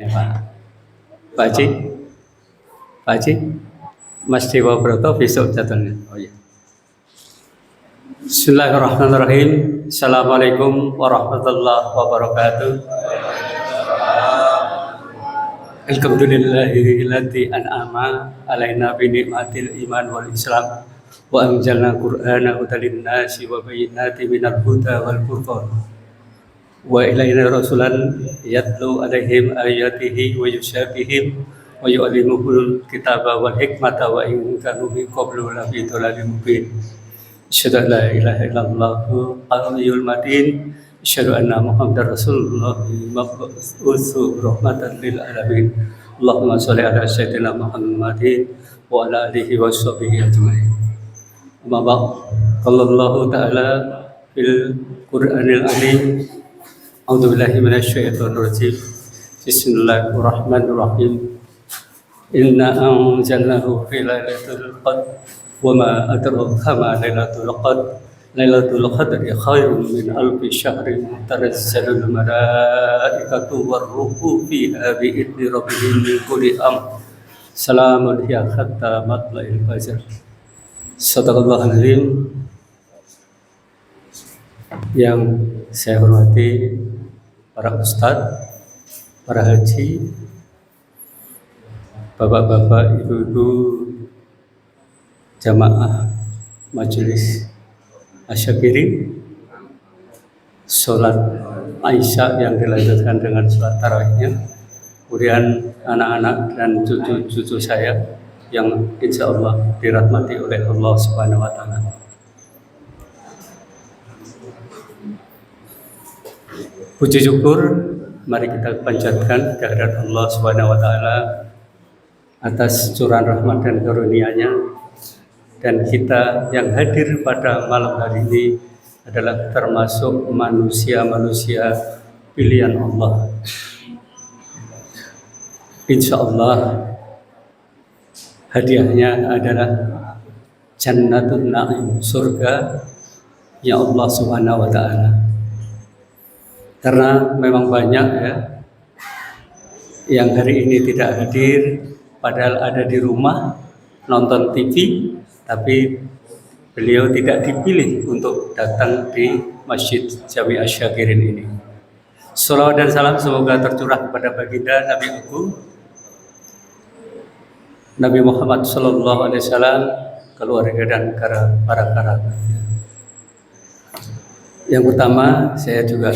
Pak Pak Haji, Pak Haji, Mas Dewa Broto besok jadwalnya. Oh ya. Bismillahirrahmanirrahim. Assalamualaikum warahmatullahi wabarakatuh. Alhamdulillahilladzi an'ama alaina bi ni'matil iman wal islam wa anzalna qur'ana hudan lin-nasi wa bayyinatin minal huda wal furqan. Wa ilaina rasulan yatlu alaihim ayatihi wa yusyabihim wa yu'allimuhul kitaba wal hikmata wa in kanu min qablu la fi dhalalin mubin. Asyhadu an la ilaha illallah al-hayyul matin. Asyhadu anna Muhammadar Rasulullah mab'utsu rahmatan lil alamin. Allahumma shalli ala sayyidina Muhammadin wa ala alihi wa sahbihi ajmain. Amma ba'd. Qala Allah ta'ala fil Qur'anil Azim. A'udzubillahi minasyaitonirrajim. Bismillahirrahmanirrahim. Inna anzalnahu fi lailatul qadr wa ma adraka ma lailatul qadr. Lailatul qadri khairun min alfi syahrin tanazzalul malaikatu war-ruhu fiha bi idzni rabbihim min kulli amr. Salamun hiya hatta matla'il fajr. Shadaqallahul azim. Yang saya hormati para ustadz, para haji, bapak-bapak, ibu-ibu, jamaah majelis asyakirin, sholat Aisyah yang dilanjutkan dengan sholat tarawihnya, kemudian anak-anak dan cucu-cucu saya yang insya Allah dirahmati oleh Allah Subhanahu Wa Taala. Puji syukur mari kita panjatkan kehadirat Allah Subhanahu Wa Taala atas curahan rahmat dan karunia-Nya, dan kita yang hadir pada malam hari ini adalah termasuk manusia-manusia pilihan Allah. Insya Allah hadiahnya adalah Jannatun Na'im, surga ya Allah Subhanahu Wa Taala. Karena memang banyak ya yang hari ini tidak hadir, padahal ada di rumah nonton TV, tapi beliau tidak dipilih untuk datang di Masjid Jami Asyakirin ini. Salawat dan salam semoga tercurah kepada baginda Nabi Agung Nabi Muhammad Sallallahu Alaihi Wasallam, keluarga dan para kerabatnya. Yang pertama, saya juga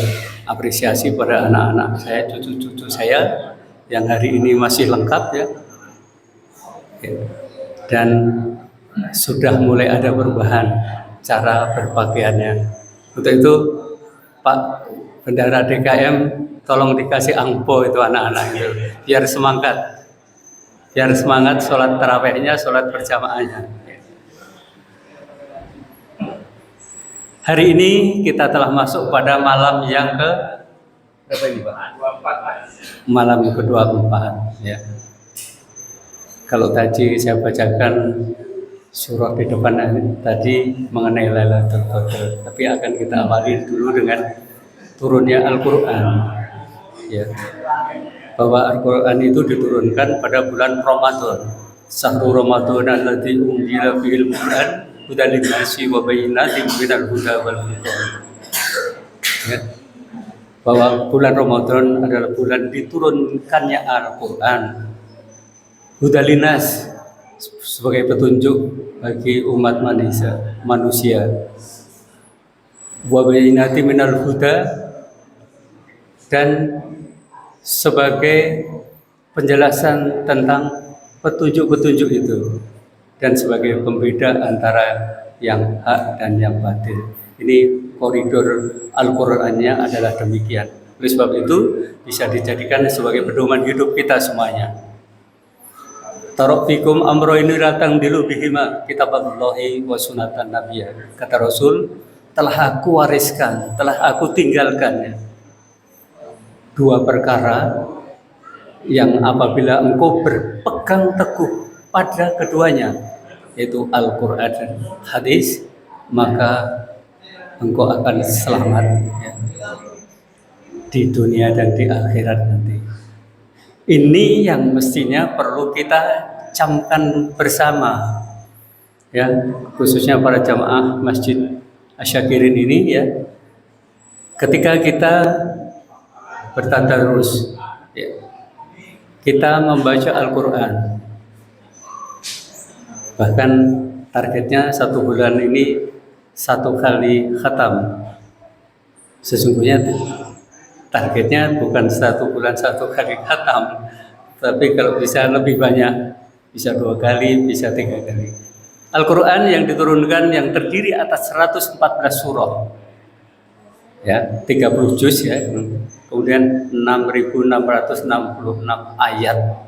apresiasi pada anak-anak saya, cucu-cucu saya yang hari ini masih lengkap ya, dan sudah mulai ada perubahan cara berpakaiannya. Untuk itu Pak Bendahara DKM tolong dikasih angpo itu anak-anak itu biar semangat sholat tarawihnya, sholat berjamaahnya. Hari ini kita telah masuk pada malam yang ke berapa ini Pak? Malam ke-24 ya. Kalau tadi saya bacakan surah di depan tadi mengenai Lailatul Qadar, tapi akan kita awali dulu dengan turunnya Al-Qur'an ya. Bahwa Al-Qur'an itu diturunkan pada bulan Ramadan. Syahrul Ramadan alladzi unzila fihil Qur'an hudan lin-nasi wa bayyinatin minal huda wal furqan. Ya. Bahwa bulan Ramadan adalah bulan diturunkannya Al-Qur'an. Hudan lin-nas sebagai petunjuk bagi umat manusia. Wa bayyinatin minal huda, dan sebagai penjelasan tentang petunjuk-petunjuk itu, dan sebagai pembeda antara yang hak dan yang batil. Ini koridor Al-Qur'annya adalah demikian. Oleh sebab itu bisa dijadikan sebagai pedoman hidup kita semuanya. Tarofikum amroini ratang dilu bihima kitaballahi wa sunatan nabiyya. Kata Rasul, telah aku wariskan, telah aku tinggalkan ya, dua perkara yang apabila engkau berpegang teguh pada keduanya, yaitu Al-Quran dan hadis, maka engkau akan selamat ya, di dunia dan di akhirat nanti. Ini yang mestinya perlu kita camkan bersama, ya, khususnya para jamaah Masjid Asyakirin ini, ya. Ketika kita bertadarus, ya, kita membaca Al-Quran, bahkan targetnya 1 bulan ini 1 kali khatam. Sesungguhnya targetnya bukan 1 bulan 1 kali khatam, tapi kalau bisa lebih banyak, bisa 2 kali, bisa 3 kali. Al-Quran yang diturunkan yang terdiri atas 114 surah, ya, 30 juz, ya, kemudian 6.666 ayat.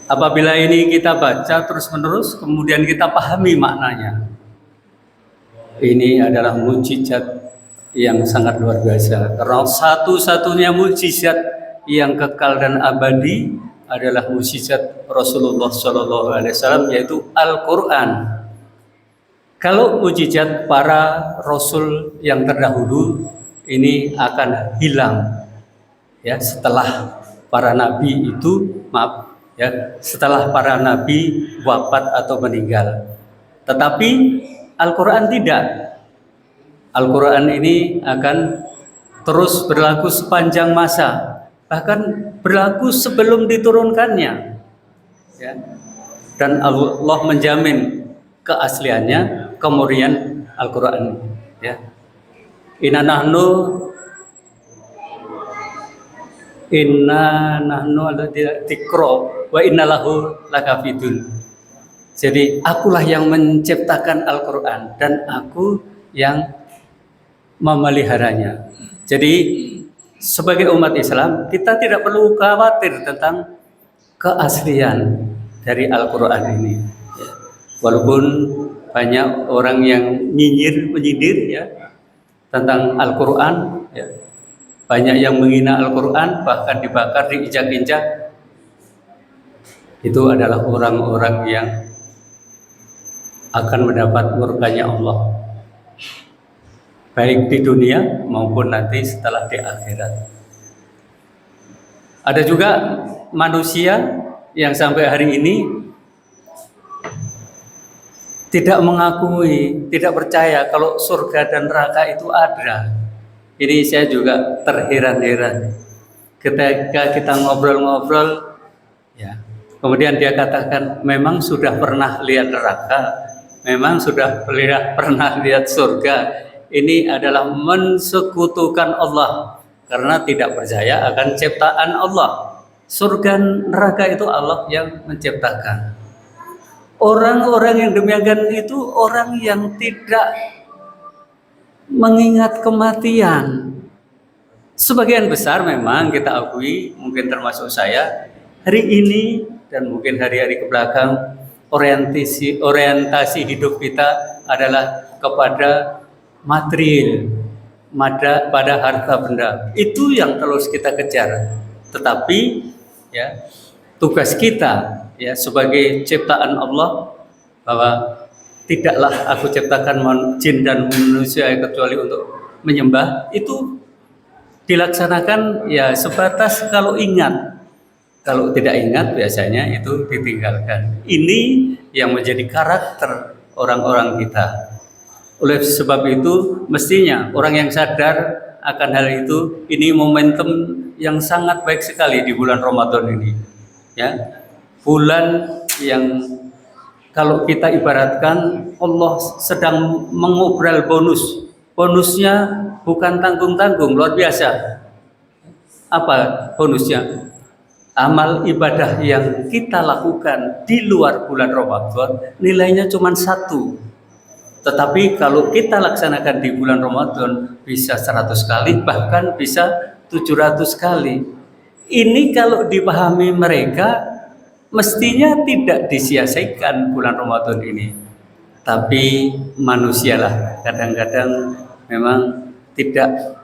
Apabila ini kita baca terus-menerus, kemudian kita pahami maknanya, ini adalah mukjizat yang sangat luar biasa. Karena satu-satunya mukjizat yang kekal dan abadi adalah mukjizat Rasulullah SAW, yaitu Al-Quran. Kalau mukjizat para Rasul yang terdahulu ini akan hilang, ya, setelah para Nabi itu, ya, setelah para Nabi wafat atau meninggal. Tetapi Al-Quran tidak. Al-Quran ini akan terus berlaku sepanjang masa, bahkan berlaku sebelum diturunkannya, ya. Dan Allah menjamin keasliannya, kemurnian Al-Quran, ya. Inna nahnu dzikra wa inna lahu lakafidun. Jadi akulah yang menciptakan Al-Quran dan aku yang memeliharanya. Jadi sebagai umat Islam kita tidak perlu khawatir tentang keaslian dari Al-Quran ini, ya. Walaupun banyak orang yang menyindir, ya, tentang Al-Quran, ya. Banyak yang menghina Al-Quran, bahkan dibakar, diinjak-injak. Itu adalah orang-orang yang akan mendapat murkanya Allah, baik di dunia maupun nanti setelah di akhirat. Ada juga manusia yang sampai hari ini tidak mengakui, tidak percaya kalau surga dan neraka itu ada. Ini saya juga terheran-heran ketika kita ngobrol-ngobrol, ya, kemudian dia katakan memang sudah pernah lihat neraka, memang sudah pernah lihat surga. Ini adalah mensekutukan Allah karena tidak percaya akan ciptaan Allah. Surga neraka itu Allah yang menciptakan. Orang-orang yang demikian itu orang yang tidak mengingat kematian. Sebagian besar memang kita akui, mungkin termasuk saya, hari ini dan mungkin hari-hari kebelakang orientasi hidup kita adalah kepada material, pada harta benda. Itu yang terus kita kejar. Tetapi, ya, tugas kita, ya, sebagai ciptaan Allah, bahwa tidaklah aku ciptakan jin dan manusia kecuali untuk menyembah, itu dilaksanakan, ya, sebatas kalau ingat. Kalau tidak ingat biasanya itu ditinggalkan. Ini yang menjadi karakter orang-orang kita. Oleh sebab itu mestinya orang yang sadar akan hal itu, ini momentum yang sangat baik sekali di bulan Ramadan ini, ya. Bulan yang kalau kita ibaratkan Allah sedang mengobrol bonus. Bonusnya bukan tanggung-tanggung, luar biasa. Apa bonusnya? Amal ibadah yang kita lakukan di luar bulan Ramadan nilainya cuma 1. Tetapi kalau kita laksanakan di bulan Ramadan bisa 100 kali, bahkan bisa 700 kali. Ini kalau dipahami mereka, mestinya tidak disia-siakan bulan Ramadan ini. Tapi manusialah kadang-kadang memang tidak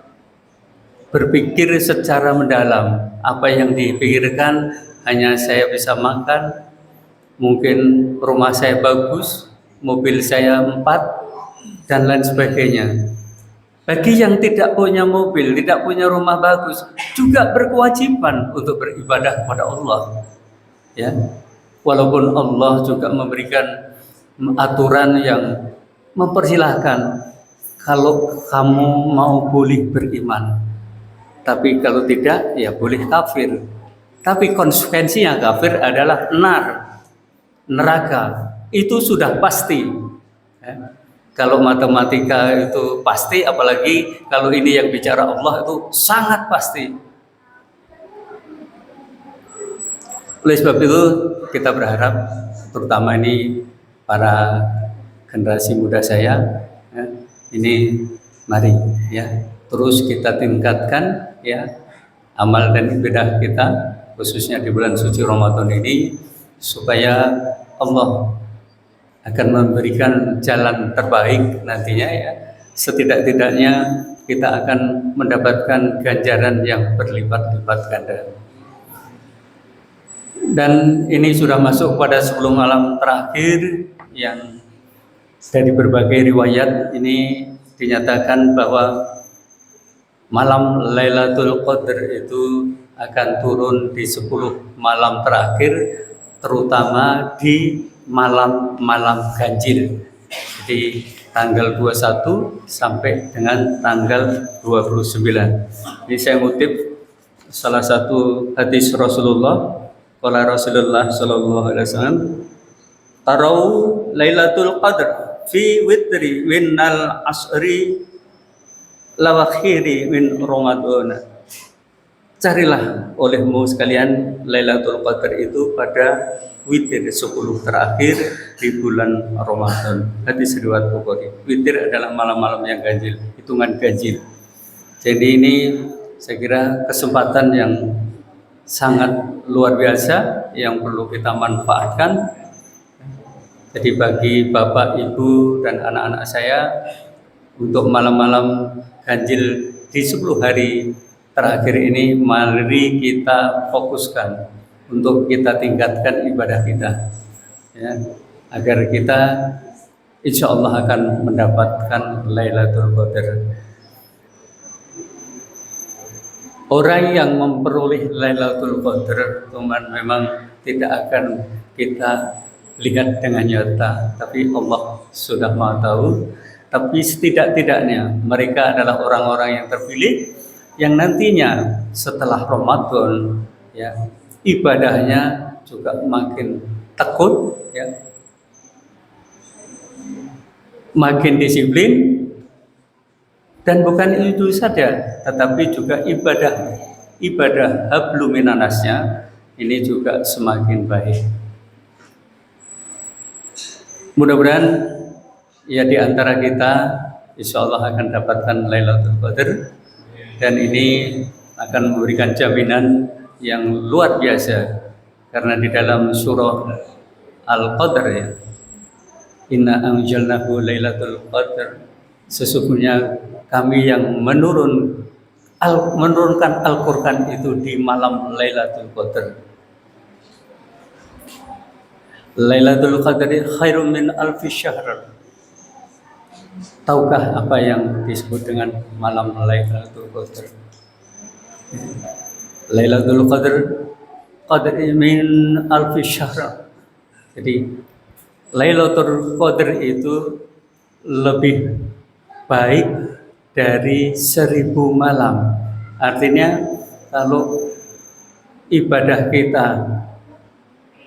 berpikir secara mendalam. Apa yang dipikirkan hanya saya bisa makan, mungkin rumah saya bagus, mobil saya 4, dan lain sebagainya. Bagi yang tidak punya mobil, tidak punya rumah bagus, juga berkewajiban untuk beribadah kepada Allah. Ya, walaupun Allah juga memberikan aturan yang mempersilahkan kalau kamu mau boleh beriman, tapi kalau tidak ya boleh kafir. Tapi konsekuensinya kafir adalah neraka. Itu sudah pasti. Ya. Kalau matematika itu pasti, apalagi kalau ini yang bicara Allah itu sangat pasti. Oleh sebab itu kita berharap, terutama ini para generasi muda saya, ya, ini mari ya terus kita tingkatkan ya amal dan ibadah kita, khususnya di bulan suci Ramadan ini, supaya Allah akan memberikan jalan terbaik nantinya ya. Setidak-tidaknya kita akan mendapatkan ganjaran yang berlipat-lipat ganda. Dan ini sudah masuk pada 10 malam terakhir yang dari berbagai riwayat ini dinyatakan bahwa malam Lailatul Qadar itu akan turun di 10 malam terakhir, terutama di malam-malam ganjil. Jadi tanggal 21 sampai dengan tanggal 29. Ini saya ngutip salah satu hadis Rasulullah. Qala Rasulullah sallallahu alaihi wasallam, "Tarau Lailatul Qadar fi witri winnal asri lawakhiri min Ramadan." Carilah olehmu sekalian Lailatul Qadar itu pada witir 10 terakhir di bulan Ramadan. Hadis riwayat Bukhari. Witir adalah malam-malam yang ganjil, hitungan ganjil. Jadi ini saya kira kesempatan yang sangat luar biasa yang perlu kita manfaatkan. Jadi bagi Bapak, Ibu, dan anak-anak saya, untuk malam-malam ganjil di 10 hari terakhir ini, mari kita fokuskan untuk kita tingkatkan ibadah kita ya, agar kita insya Allah akan mendapatkan Lailatul Qadar. Orang yang memperoleh Lailatul Qadar teman memang tidak akan kita lihat dengan nyata, tapi Allah sudah Maha tahu. Tapi setidak-tidaknya mereka adalah orang-orang yang terpilih yang nantinya setelah Ramadan ya ibadahnya juga makin tekun ya, makin disiplin. Dan bukan itu saja, tetapi juga ibadah hablum minanasnya ini juga semakin baik. Mudah-mudahan ya di antara kita insya Allah akan dapatkan Lailatul Qadar, dan ini akan memberikan jaminan yang luar biasa, karena di dalam surah Al-Qadar ya, Inna anjalnahu Lailatul Qadar, sesungguhnya kami yang menurunkan Al-Quran itu di malam Lailatul Qadar. Lailatul Qadar khairun min alfi syahr. Tahukah apa yang disebut dengan malam Lailatul Qadar? Lailatul Qadar min alfi syahr. Jadi Lailatul Qadar itu lebih baik dari 1000 malam. Artinya kalau ibadah kita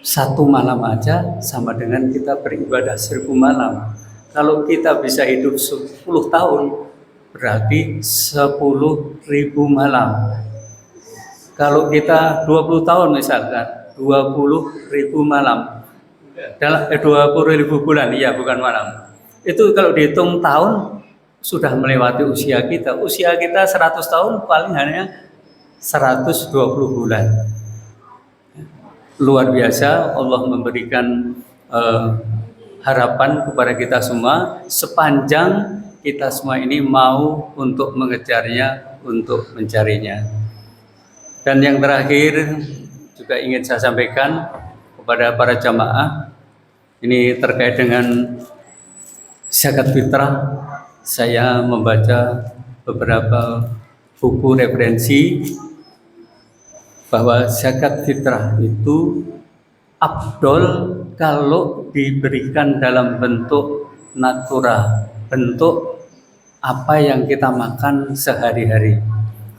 1 malam aja sama dengan kita beribadah 1000 malam. Kalau kita bisa hidup 10 tahun berarti 10.000 malam. Kalau kita 20 tahun misalkan 20.000 malam. 20.000 bulan, iya bukan malam. Itu kalau dihitung tahun sudah melewati usia kita. Usia kita 100 tahun paling hanya 120 bulan. Luar biasa Allah memberikan harapan kepada kita semua sepanjang kita semua ini mau untuk mengejarnya, untuk mencarinya. Dan yang terakhir juga ingin saya sampaikan kepada para jamaah, ini terkait dengan zakat fitrah. saya membaca beberapa buku referensi bahwa zakat fitrah itu afdol kalau diberikan dalam bentuk natural, bentuk apa yang kita makan sehari-hari.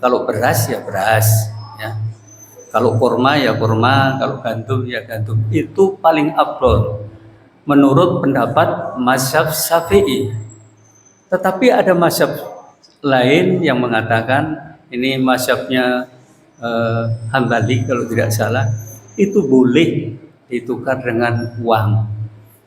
Kalau beras ya beras, ya. Kalau kurma ya kurma, kalau gandum ya gandum. Itu paling afdol menurut pendapat mazhab Syafi'i. Tetapi ada mazhab lain yang mengatakan, ini mazhabnya Hambali kalau tidak salah, itu boleh ditukar dengan uang.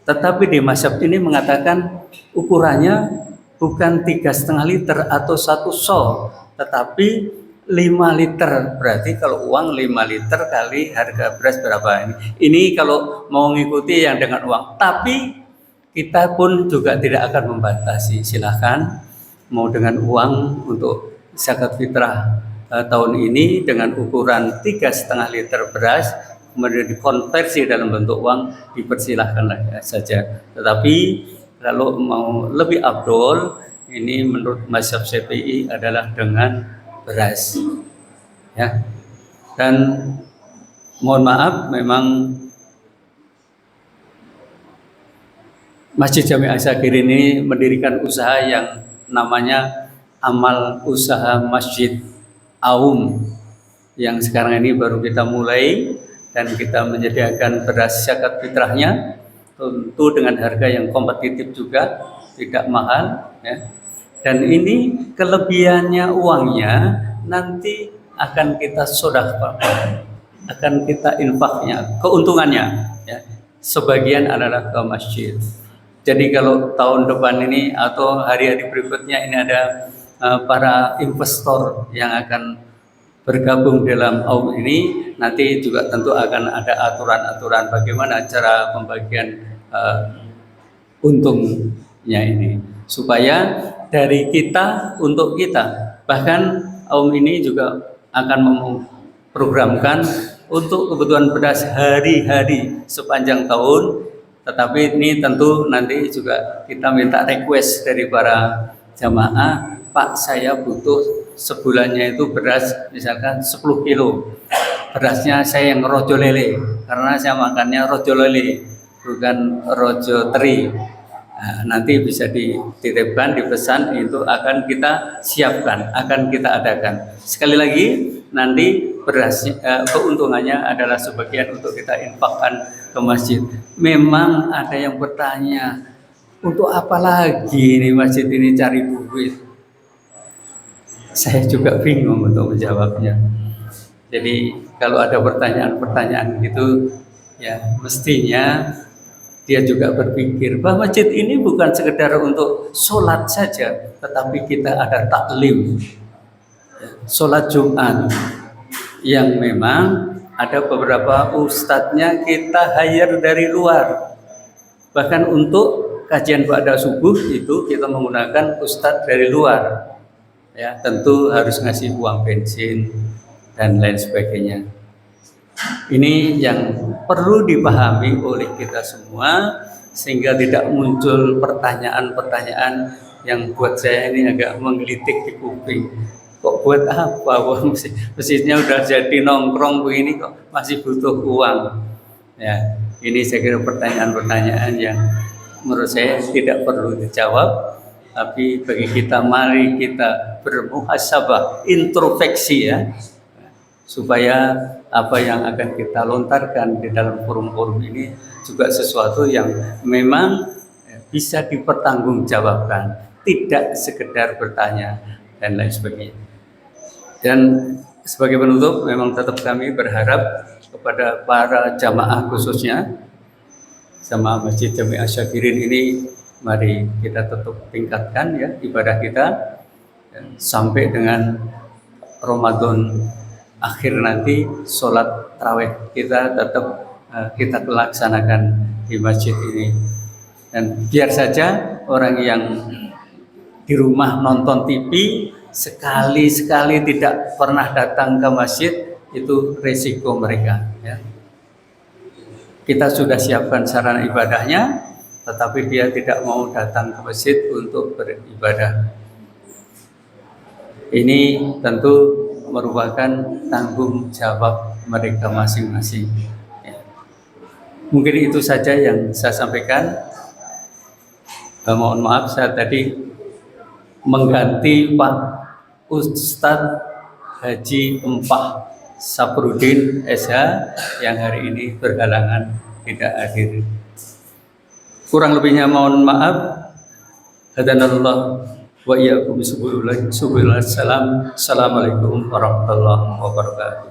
Tetapi di mazhab ini mengatakan ukurannya bukan 3,5 liter atau 1 so, tetapi 5 liter. Berarti kalau uang 5 liter kali harga beras berapa ini? Ini kalau mau mengikuti yang dengan uang. Tapi kita pun juga tidak akan membatasi. Silahkan mau dengan uang untuk zakat fitrah tahun ini dengan ukuran 3,5 liter beras, kemudian dikonversi dalam bentuk uang, dipersilahkan saja. Tetapi kalau mau lebih afdol, ini menurut mazhab Syafi'i adalah dengan beras, ya. Dan mohon maaf, memang Masjid Jami Asy-Syaghir ini mendirikan usaha yang namanya Amal Usaha Masjid Aum, yang sekarang ini baru kita mulai, dan kita menyediakan beras zakat fitrahnya tentu dengan harga yang kompetitif juga, tidak mahal, ya. Dan ini kelebihannya uangnya nanti akan kita sedekahkan, akan kita infaknya, keuntungannya, ya. Sebagian adalah ke masjid. Jadi kalau tahun depan ini atau hari-hari berikutnya ini ada para investor yang akan bergabung dalam AUM ini, nanti juga tentu akan ada aturan-aturan bagaimana cara pembagian untungnya ini, supaya dari kita untuk kita. Bahkan AUM ini juga akan memprogramkan untuk kebutuhan beras hari-hari sepanjang tahun. Tetapi ini tentu nanti juga kita minta request dari para jamaah, Pak, saya butuh sebulannya itu beras misalkan 10 kilo. Berasnya saya yang rojo lele, karena saya makannya rojo lele, bukan rojo teri. Nah, nanti bisa dititipkan, dipesan, itu akan kita siapkan, akan kita adakan. Sekali lagi, nanti berasnya, keuntungannya adalah sebagian untuk kita infakkan ke masjid. Memang ada yang bertanya, untuk apa lagi ini masjid ini cari duit? Saya juga bingung untuk menjawabnya. Jadi kalau ada pertanyaan-pertanyaan gitu, ya mestinya dia juga berpikir bahwa masjid ini bukan sekedar untuk sholat saja, tetapi kita ada taklim, sholat Jumat, yang memang ada beberapa ustadznya kita hire dari luar. Bahkan untuk kajian pada subuh itu kita menggunakan ustadz dari luar. Ya, tentu harus ngasih uang bensin dan lain sebagainya. Ini yang perlu dipahami oleh kita semua, sehingga tidak muncul pertanyaan-pertanyaan yang buat saya ini agak menggelitik di kuping. Kok buat apa? Wah, masjidnya udah jadi nongkrong begini kok masih butuh uang. Ya, ini saya kira pertanyaan-pertanyaan yang menurut saya tidak perlu dijawab. Tapi bagi kita, mari kita bermuhasabah, introspeksi, ya, supaya apa yang akan kita lontarkan di dalam forum-forum ini juga sesuatu yang memang bisa dipertanggungjawabkan, tidak sekedar bertanya dan lain sebagainya. Dan sebagai penutup, memang tetap kami berharap kepada para jamaah, khususnya jamaah Masjid Jami Asy-Syaghir ini, mari kita tetap tingkatkan, ya, ibadah kita, dan sampai dengan Ramadan akhir nanti sholat tarawih kita tetap kita laksanakan di masjid ini. Dan biar saja orang yang di rumah nonton TV sekali-sekali tidak pernah datang ke masjid, itu resiko mereka, ya. Kita sudah siapkan sarana ibadahnya, tetapi dia tidak mau datang ke masjid untuk beribadah. Ini tentu merupakan tanggung jawab mereka masing-masing. Ya. Mungkin itu saja yang saya sampaikan. Mohon maaf saya tadi mengganti Pak Ustadz Haji Empah Saprudin SH yang hari ini berhalangan tidak hadir. Kurang lebihnya mohon maaf. Hadanallah wa iyyakum subulal salam. Assalamualaikum warahmatullahi wabarakatuh.